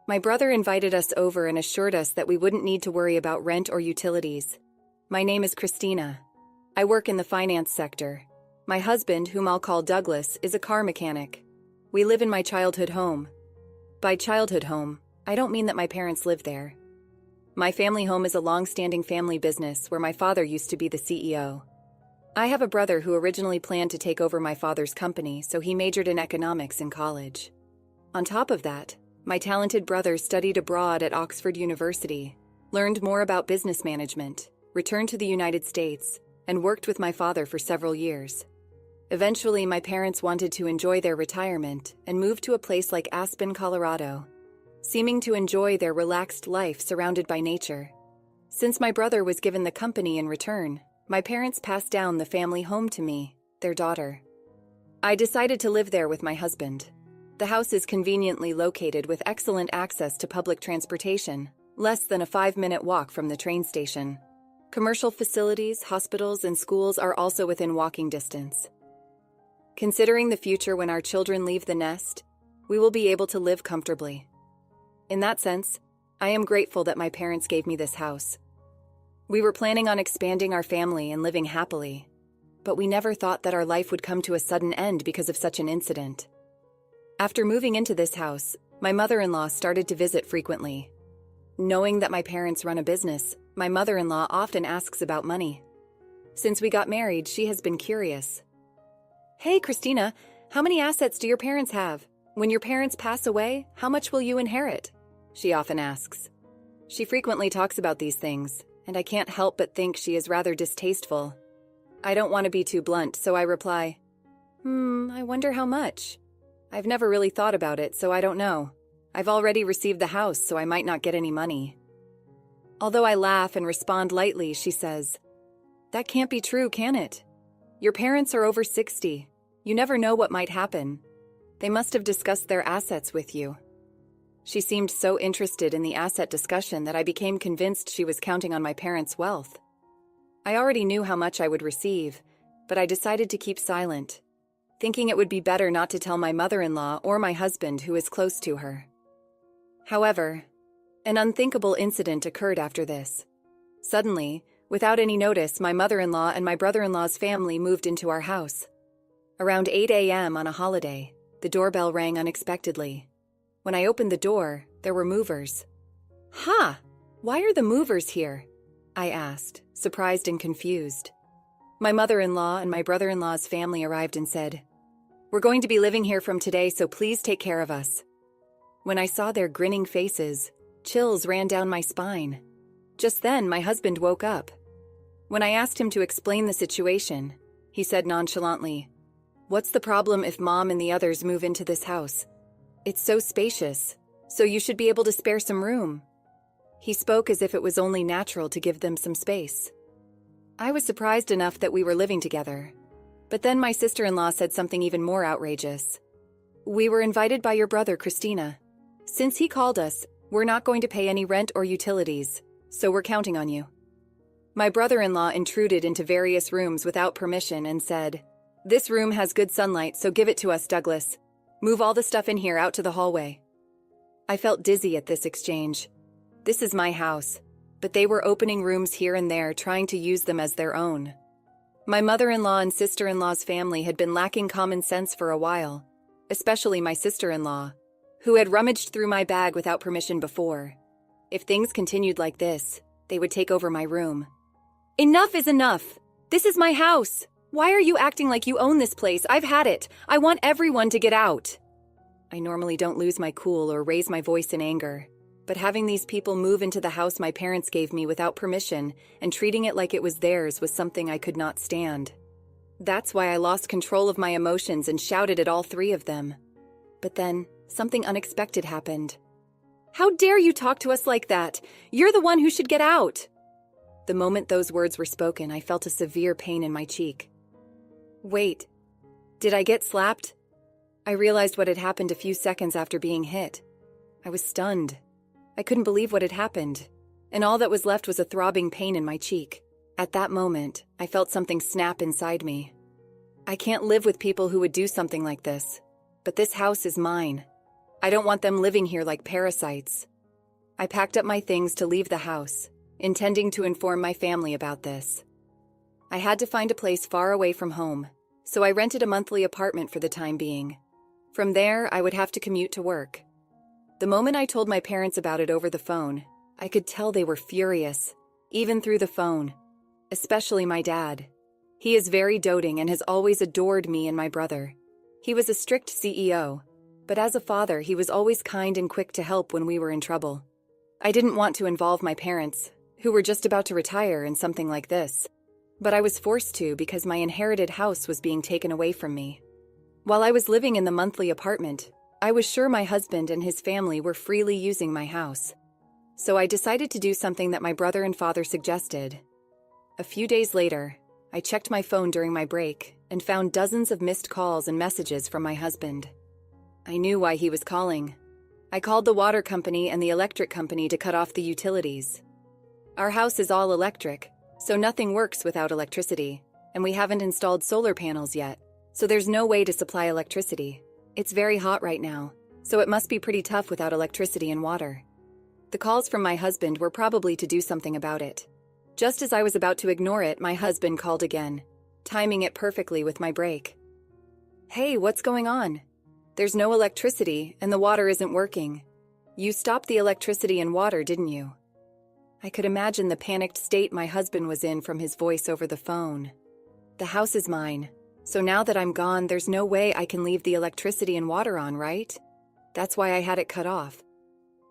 My brother invited us over and assured us that we wouldn't need to worry about rent or utilities. My name is Christina. I work in the finance sector. My husband, whom I'll call Douglas, is a car mechanic. We live in my childhood home. By childhood home, I don't mean that my parents live there. My family home is a long-standing family business where my father used to be the CEO. I have a brother who originally planned to take over my father's company, so he majored in economics in college. On top of that, my talented brother studied abroad at Oxford University, learned more about business management, returned to the United States, and worked with my father for several years. Eventually, my parents wanted to enjoy their retirement and moved to a place like Aspen, Colorado, seeming to enjoy their relaxed life surrounded by nature. Since my brother was given the company in return, my parents passed down the family home to me, their daughter. I decided to live there with my husband. The house is conveniently located with excellent access to public transportation, less than a 5-minute walk from the train station. Commercial facilities, hospitals, and schools are also within walking distance. Considering the future when our children leave the nest, we will be able to live comfortably. In that sense, I am grateful that my parents gave me this house. We were planning on expanding our family and living happily, but we never thought that our life would come to a sudden end because of such an incident. After moving into this house, my mother-in-law started to visit frequently. Knowing that my parents run a business, my mother-in-law often asks about money. Since we got married, she has been curious. "Hey, Christina, how many assets do your parents have? When your parents pass away, how much will you inherit?" she often asks. She frequently talks about these things, and I can't help but think she is rather distasteful. I don't want to be too blunt, so I reply, I wonder how much. I've never really thought about it, so I don't know. I've already received the house, so I might not get any money." Although I laugh and respond lightly, she says, "That can't be true, can it? Your parents are over 60. You never know what might happen. They must have discussed their assets with you." She seemed so interested in the asset discussion that I became convinced she was counting on my parents' wealth. I already knew how much I would receive, but I decided to keep silent, thinking it would be better not to tell my mother-in-law or my husband, who is close to her. However, an unthinkable incident occurred after this. Suddenly, without any notice, my mother-in-law and my brother-in-law's family moved into our house. Around 8 a.m. on a holiday, the doorbell rang unexpectedly. When I opened the door, there were movers. "Ha! Why are the movers here?" I asked, surprised and confused. My mother-in-law and my brother-in-law's family arrived and said, "We're going to be living here from today, so please take care of us." When I saw their grinning faces, chills ran down my spine. Just then, my husband woke up. When I asked him to explain the situation, he said nonchalantly, "What's the problem if Mom and the others move into this house? It's so spacious, so you should be able to spare some room." He spoke as if it was only natural to give them some space. I was surprised enough that we were living together. But then my sister-in-law said something even more outrageous. "We were invited by your brother, Christina. Since he called us, we're not going to pay any rent or utilities, so we're counting on you." My brother-in-law intruded into various rooms without permission and said, "This room has good sunlight, so give it to us, Douglas. Move all the stuff in here out to the hallway." I felt dizzy at this exchange. This is my house, but they were opening rooms here and there, trying to use them as their own. My mother-in-law and sister-in-law's family had been lacking common sense for a while, especially my sister-in-law, who had rummaged through my bag without permission before. If things continued like this, they would take over my room. "Enough is enough! This is my house! Why are you acting like you own this place? I've had it! I want everyone to get out!" I normally don't lose my cool or raise my voice in anger, but having these people move into the house my parents gave me without permission and treating it like it was theirs was something I could not stand. That's why I lost control of my emotions and shouted at all three of them. But then, something unexpected happened. "How dare you talk to us like that? You're the one who should get out!" The moment those words were spoken, I felt a severe pain in my cheek. Wait, did I get slapped? I realized what had happened a few seconds after being hit. I was stunned. I couldn't believe what had happened, and all that was left was a throbbing pain in my cheek. At that moment, I felt something snap inside me. I can't live with people who would do something like this, but this house is mine. I don't want them living here like parasites. I packed up my things to leave the house, intending to inform my family about this. I had to find a place far away from home, so I rented a monthly apartment for the time being. From there, I would have to commute to work. The moment I told my parents about it over the phone, I could tell they were furious, even through the phone, especially my dad. He is very doting and has always adored me and my brother. He was a strict CEO, but as a father, he was always kind and quick to help when we were in trouble. I didn't want to involve my parents, who were just about to retire, in something like this, but I was forced to because my inherited house was being taken away from me. While I was living in the monthly apartment, I was sure my husband and his family were freely using my house. So I decided to do something that my brother and father suggested. A few days later, I checked my phone during my break and found dozens of missed calls and messages from my husband. I knew why he was calling. I called the water company and the electric company to cut off the utilities. Our house is all electric, so nothing works without electricity, and we haven't installed solar panels yet, so there's no way to supply electricity. It's very hot right now, so it must be pretty tough without electricity and water. The calls from my husband were probably to do something about it. Just as I was about to ignore it, my husband called again, timing it perfectly with my break. "Hey, what's going on? There's no electricity and the water isn't working. You stopped the electricity and water, didn't you?" I could imagine the panicked state my husband was in from his voice over the phone. The house is mine, so now that I'm gone, there's no way I can leave the electricity and water on, right? That's why I had it cut off.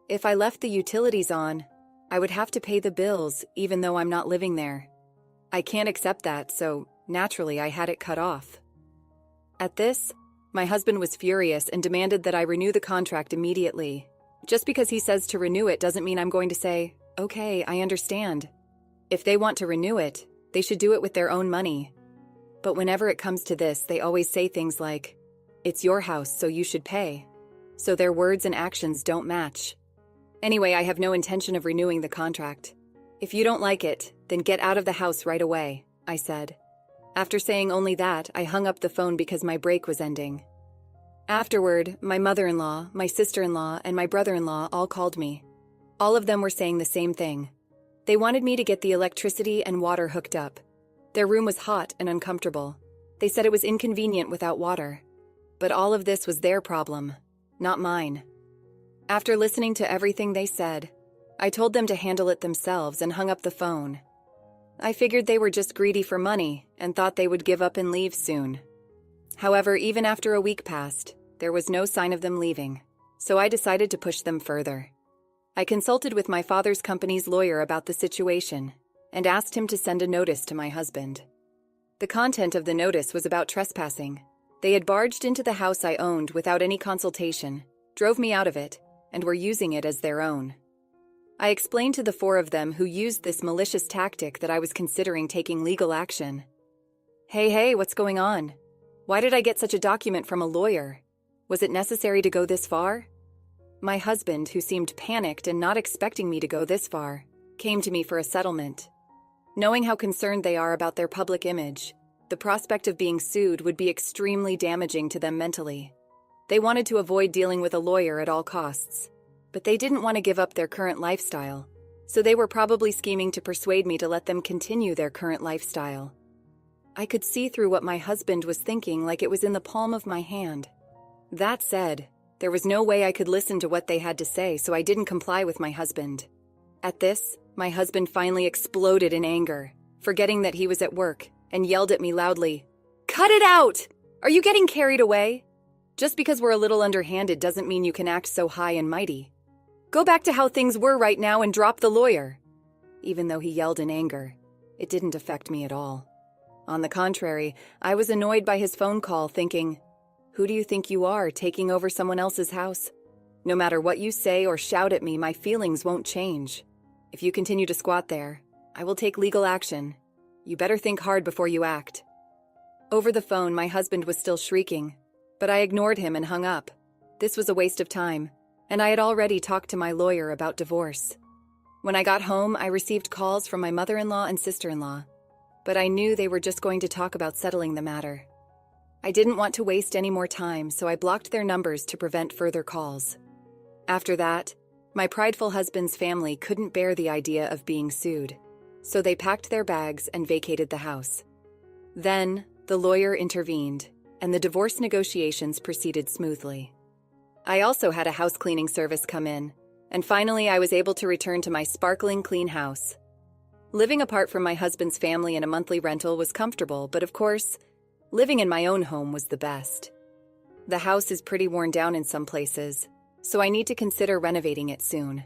If I left the utilities on, I would have to pay the bills even though I'm not living there. I can't accept that, so naturally I had it cut off. At this, my husband was furious and demanded that I renew the contract immediately. Just because he says to renew it doesn't mean I'm going to say, "Okay, I understand." If they want to renew it, they should do it with their own money. But whenever it comes to this, they always say things like, "It's your house, so you should pay." So their words and actions don't match. Anyway, I have no intention of renewing the contract. "If you don't like it, then get out of the house right away," I said. After saying only that, I hung up the phone because my break was ending. Afterward, my mother-in-law, my sister-in-law, and my brother-in-law all called me. All of them were saying the same thing. They wanted me to get the electricity and water hooked up. Their room was hot and uncomfortable. They said it was inconvenient without water. But all of this was their problem, not mine. After listening to everything they said, I told them to handle it themselves and hung up the phone. I figured they were just greedy for money and thought they would give up and leave soon. However, even after a week passed, there was no sign of them leaving, so I decided to push them further. I consulted with my father's company's lawyer about the situation and asked him to send a notice to my husband. The content of the notice was about trespassing. They had barged into the house I owned without any consultation, drove me out of it, and were using it as their own. I explained to the four of them who used this malicious tactic that I was considering taking legal action. Hey, what's going on? Why did I get such a document from a lawyer? Was it necessary to go this far? My husband, who seemed panicked and not expecting me to go this far, came to me for a settlement. Knowing how concerned they are about their public image, the prospect of being sued would be extremely damaging to them mentally. They wanted to avoid dealing with a lawyer at all costs, but they didn't want to give up their current lifestyle, so they were probably scheming to persuade me to let them continue their current lifestyle. I could see through what my husband was thinking like it was in the palm of my hand. That said, there was no way I could listen to what they had to say, so I didn't comply with my husband. At this, my husband finally exploded in anger, forgetting that he was at work, and yelled at me loudly, "Cut it out! Are you getting carried away? Just because we're a little underhanded doesn't mean you can act so high and mighty. Go back to how things were right now and drop the lawyer." Even though he yelled in anger, it didn't affect me at all. On the contrary, I was annoyed by his phone call, thinking, "Who do you think you are, taking over someone else's house? No matter what you say or shout at me, my feelings won't change. If you continue to squat there, I will take legal action. You better think hard before you act." Over the phone, my husband was still shrieking, but I ignored him and hung up. This was a waste of time, and I had already talked to my lawyer about divorce. When I got home, I received calls from my mother-in-law and sister-in-law, but I knew they were just going to talk about settling the matter. I didn't want to waste any more time, so I blocked their numbers to prevent further calls. After that, my prideful husband's family couldn't bear the idea of being sued, so they packed their bags and vacated the house. Then, the lawyer intervened, and the divorce negotiations proceeded smoothly. I also had a house cleaning service come in, and finally I was able to return to my sparkling clean house. Living apart from my husband's family in a monthly rental was comfortable, but of course, living in my own home was the best. The house is pretty worn down in some places, so I need to consider renovating it soon.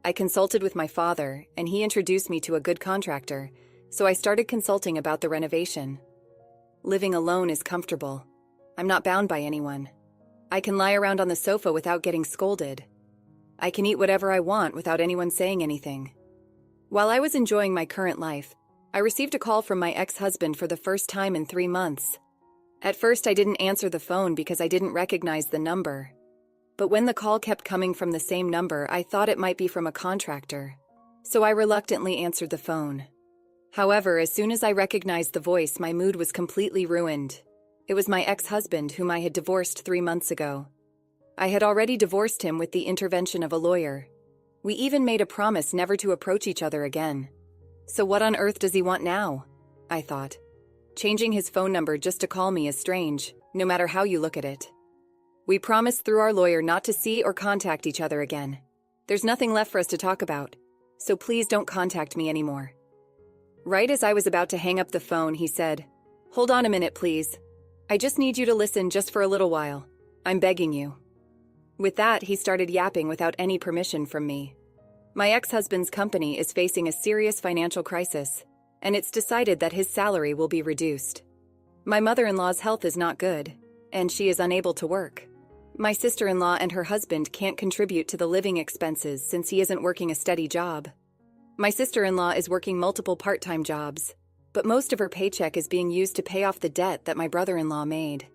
I consulted with my father, and he introduced me to a good contractor, so I started consulting about the renovation. Living alone is comfortable. I'm not bound by anyone. I can lie around on the sofa without getting scolded. I can eat whatever I want without anyone saying anything. While I was enjoying my current life, I received a call from my ex-husband for the first time in 3 months. At first, I didn't answer the phone because I didn't recognize the number. But when the call kept coming from the same number, I thought it might be from a contractor. So I reluctantly answered the phone. However, as soon as I recognized the voice, my mood was completely ruined. It was my ex-husband whom I had divorced 3 months ago. I had already divorced him with the intervention of a lawyer. We even made a promise never to approach each other again. So what on earth does he want now? I thought. Changing his phone number just to call me is strange, no matter how you look at it. We promised through our lawyer not to see or contact each other again. There's nothing left for us to talk about, so please don't contact me anymore. Right as I was about to hang up the phone, he said, "Hold on a minute, please. I just need you to listen just for a little while. I'm begging you." With that, he started yapping without any permission from me. My ex-husband's company is facing a serious financial crisis, and it's decided that his salary will be reduced. My mother-in-law's health is not good, and she is unable to work. My sister-in-law and her husband can't contribute to the living expenses since he isn't working a steady job. My sister-in-law is working multiple part-time jobs, but most of her paycheck is being used to pay off the debt that my brother-in-law made.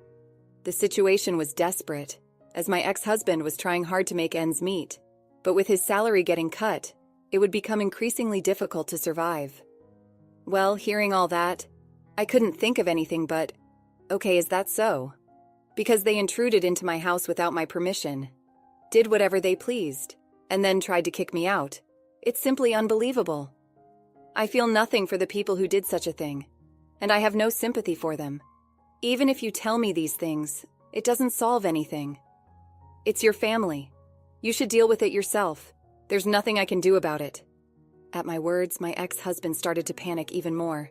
The situation was desperate, as my ex-husband was trying hard to make ends meet, but with his salary getting cut, it would become increasingly difficult to survive. Well, hearing all that, I couldn't think of anything but, okay, is that so? Because they intruded into my house without my permission, did whatever they pleased, and then tried to kick me out. It's simply unbelievable. I feel nothing for the people who did such a thing, and I have no sympathy for them. Even if you tell me these things, it doesn't solve anything. It's your family. You should deal with it yourself. There's nothing I can do about it. At my words, my ex-husband started to panic even more.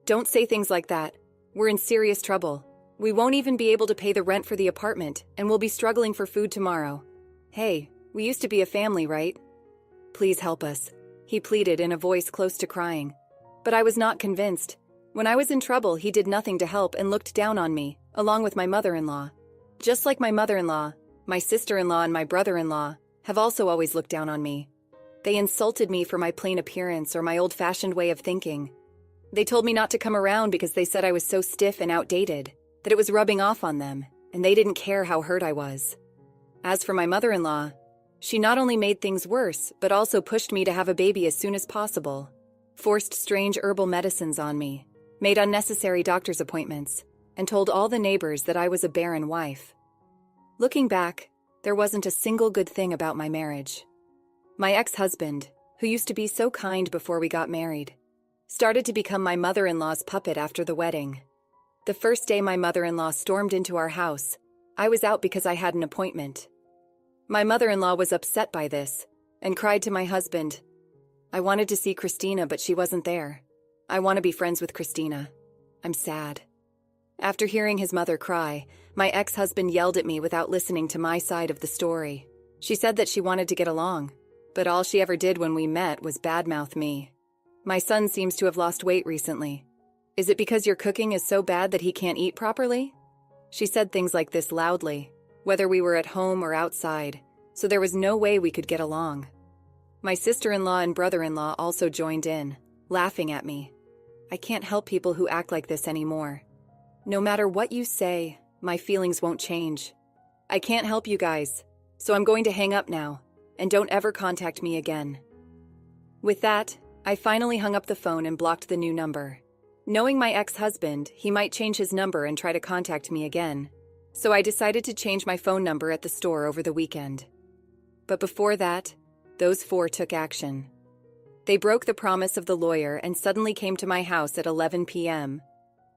Don't say things like that. We're in serious trouble. We won't even be able to pay the rent for the apartment, and we'll be struggling for food tomorrow. Hey, we used to be a family, right? Please help us, he pleaded in a voice close to crying. But I was not convinced. When I was in trouble, he did nothing to help and looked down on me, along with my mother-in-law. Just like my mother-in-law, my sister-in-law and my brother-in-law have also always looked down on me. They insulted me for my plain appearance or my old-fashioned way of thinking. They told me not to come around because they said I was so stiff and outdated, that it was rubbing off on them, and they didn't care how hurt I was. As for my mother-in-law, she not only made things worse, but also pushed me to have a baby as soon as possible, forced strange herbal medicines on me, made unnecessary doctor's appointments, and told all the neighbors that I was a barren wife. Looking back, there wasn't a single good thing about my marriage. My ex-husband, who used to be so kind before we got married, started to become my mother-in-law's puppet after the wedding. The first day my mother-in-law stormed into our house, I was out because I had an appointment. My mother-in-law was upset by this and cried to my husband, "I wanted to see Christina, but she wasn't there. I want to be friends with Christina. I'm sad." After hearing his mother cry, my ex-husband yelled at me without listening to my side of the story. She said that she wanted to get along, but all she ever did when we met was badmouth me. My son seems to have lost weight recently. Is it because your cooking is so bad that he can't eat properly? She said things like this loudly, whether we were at home or outside, so there was no way we could get along. My sister-in-law and brother-in-law also joined in, laughing at me. I can't help people who act like this anymore. No matter what you say, my feelings won't change. I can't help you guys, so I'm going to hang up now, and don't ever contact me again. With that, I finally hung up the phone and blocked the new number. Knowing my ex-husband, he might change his number and try to contact me again. So I decided to change my phone number at the store over the weekend. But before that, those four took action. They broke the promise of the lawyer and suddenly came to my house at 11 p.m.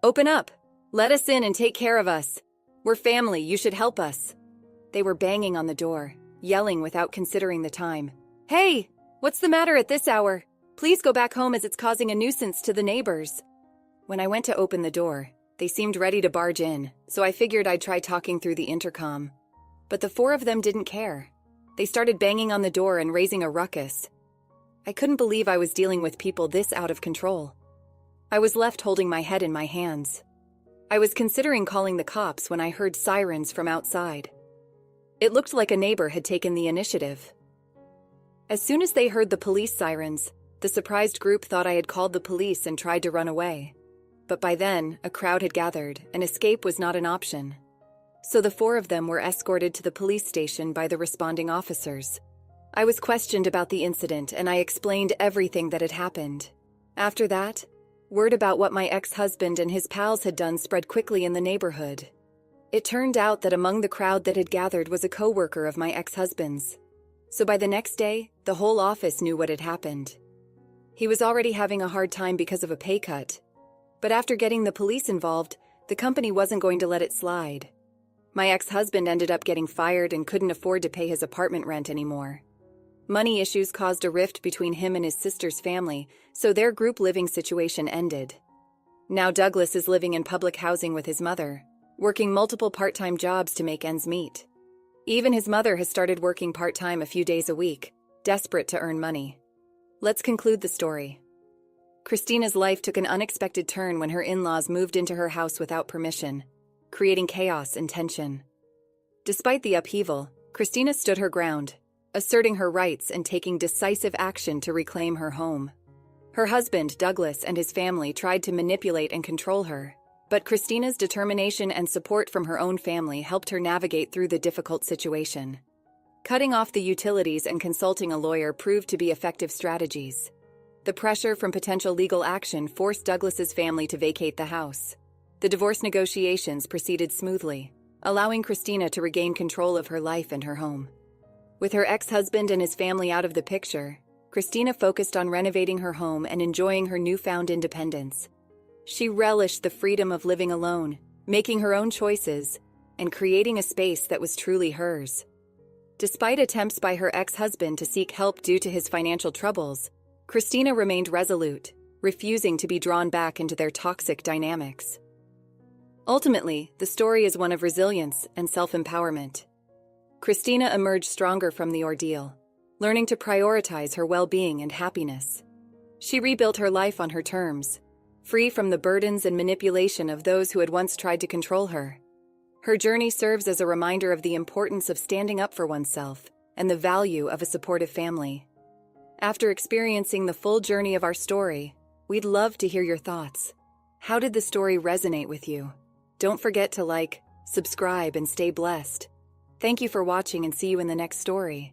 "Open up! Let us in and take care of us! We're family, you should help us!" They were banging on the door, yelling without considering the time. "Hey! What's the matter at this hour? Please go back home as it's causing a nuisance to the neighbors." When I went to open the door, they seemed ready to barge in, so I figured I'd try talking through the intercom. But the four of them didn't care. They started banging on the door and raising a ruckus. I couldn't believe I was dealing with people this out of control. I was left holding my head in my hands. I was considering calling the cops when I heard sirens from outside. It looked like a neighbor had taken the initiative. As soon as they heard the police sirens, the surprised group thought I had called the police and tried to run away. But by then, a crowd had gathered, and escape was not an option. So the four of them were escorted to the police station by the responding officers. I was questioned about the incident, and I explained everything that had happened. After that, word about what my ex-husband and his pals had done spread quickly in the neighborhood. It turned out that among the crowd that had gathered was a co-worker of my ex-husband's. So by the next day, the whole office knew what had happened. He was already having a hard time because of a pay cut. But after getting the police involved, the company wasn't going to let it slide. My ex-husband ended up getting fired and couldn't afford to pay his apartment rent anymore. Money issues caused a rift between him and his sister's family, so their group living situation ended. Now Douglas is living in public housing with his mother, working multiple part-time jobs to make ends meet. Even his mother has started working part-time a few days a week, desperate to earn money. Let's conclude the story. Christina's life took an unexpected turn when her in-laws moved into her house without permission, creating chaos and tension. Despite the upheaval, Christina stood her ground, asserting her rights and taking decisive action to reclaim her home. Her husband, Douglas, and his family tried to manipulate and control her, but Christina's determination and support from her own family helped her navigate through the difficult situation. Cutting off the utilities and consulting a lawyer proved to be effective strategies. The pressure from potential legal action forced Douglas's family to vacate the house. The divorce negotiations proceeded smoothly, allowing Christina to regain control of her life and her home. With her ex-husband and his family out of the picture, Christina focused on renovating her home and enjoying her newfound independence. She relished the freedom of living alone, making her own choices, and creating a space that was truly hers. Despite attempts by her ex-husband to seek help due to his financial troubles, Christina remained resolute, refusing to be drawn back into their toxic dynamics. Ultimately, the story is one of resilience and self-empowerment. Christina emerged stronger from the ordeal, learning to prioritize her well-being and happiness. She rebuilt her life on her terms, free from the burdens and manipulation of those who had once tried to control her. Her journey serves as a reminder of the importance of standing up for oneself and the value of a supportive family. After experiencing the full journey of our story, we'd love to hear your thoughts. How did the story resonate with you? Don't forget to like, subscribe, and stay blessed. Thank you for watching and see you in the next story.